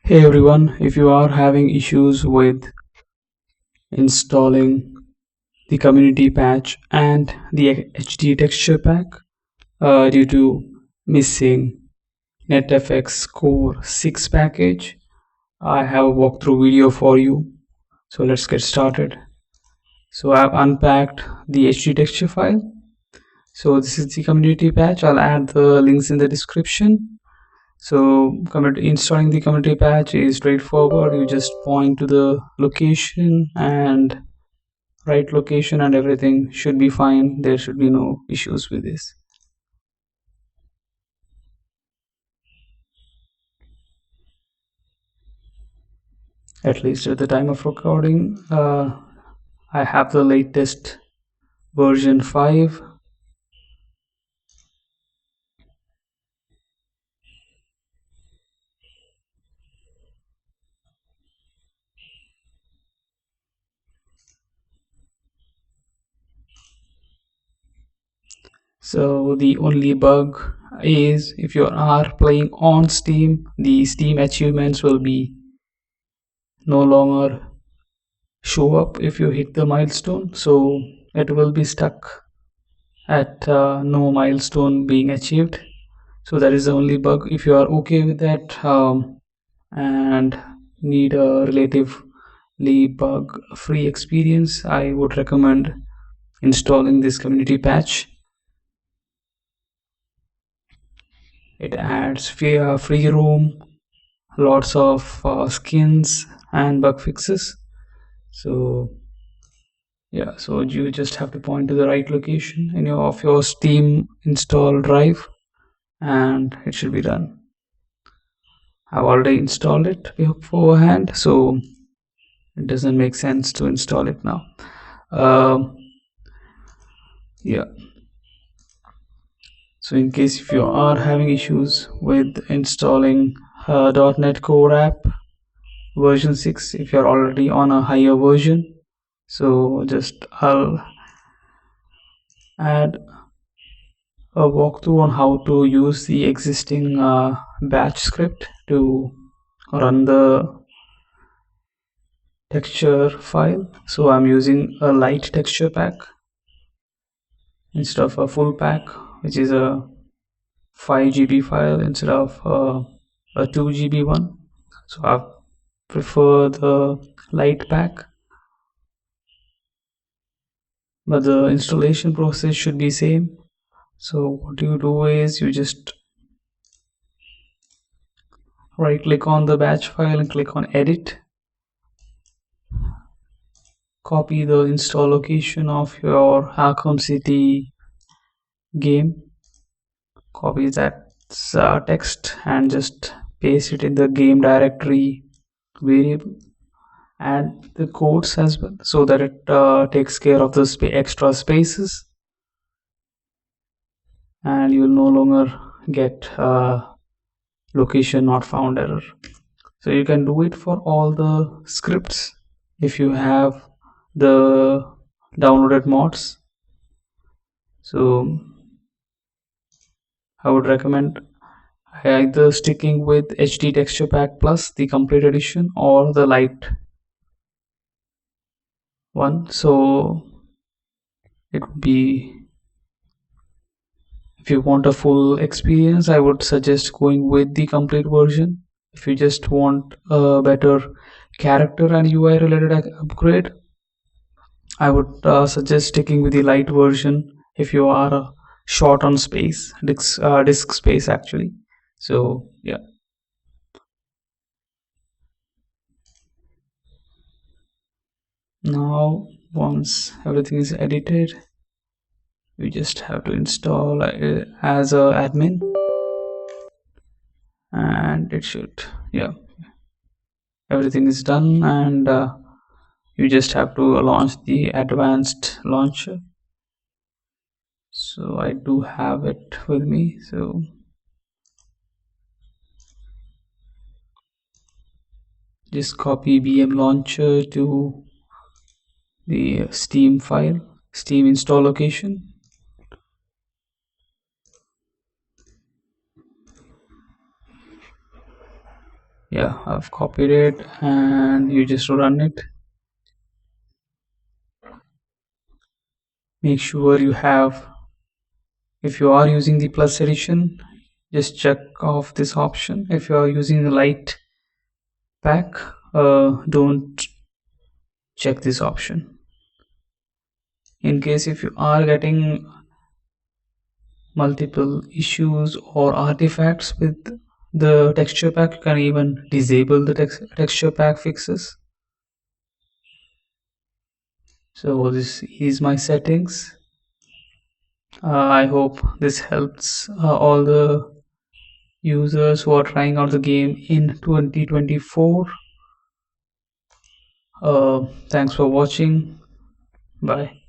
Hey everyone, if you are having issues with installing the community patch and the HD texture pack due to missing NetFX Core 6 package, I have a walkthrough video for you. So let's get started. So I've unpacked the HD texture file. So this is the community patch. I'll add the links in the description. So installing the community patch is straightforward. You just point to the location and right location and everything should be fine. There should be no issues with this. At least at the time of recording, I have the latest version 5. So the only bug is if you are playing on Steam, the Steam achievements will be no longer show up if you hit the milestone. So it will be stuck at no milestone being achieved. So that is the only bug. If you are okay with that and need a relatively bug free experience, I would recommend installing this community patch. It adds free roam, lots of skins and bug fixes. So yeah, so you just have to point to the right location in your Steam install drive and it should be done. I've already installed it beforehand, so it doesn't make sense to install it now. Um, yeah, so in case if you are having issues with installing .NET Core app version 6, if you're already on a higher version, so just I'll add a walkthrough on how to use the existing batch script to run the texture file. So I'm using a light texture pack instead of a full pack, which is a 5 GB file instead of a 2 GB one. So I prefer the light pack, but the installation process should be same. So what you do is you just right click on the batch file and click on edit, copy the install location of your Arkham City game, copy that text and just paste it in the game directory variable. Add the codes as well so that it takes care of the extra spaces and you will no longer get location not found error. So you can do it for all the scripts if you have the downloaded mods. So I would recommend either sticking with HD texture pack plus the complete edition or the light one. So it would be, if you want a full experience, I would suggest going with the complete version. If you just want a better character and UI related upgrade, I would suggest sticking with the light version if you are short on space, disk space actually. So yeah. Now once everything is edited, you just have to install as a admin and it should, yeah, everything is done and you just have to launch the advanced launcher. So I do have it with me, so just copy BM launcher to the Steam file, Steam install location. Yeah, I've copied it and you just run it. Make sure you have, if you are using the plus edition, just check off this option. If you are using the light pack, don't check this option. In case if you are getting multiple issues or artifacts with the texture pack, you can even disable the texture pack fixes. So this is my settings. I hope this helps all the users who are trying out the game in 2024. Thanks for watching. Bye.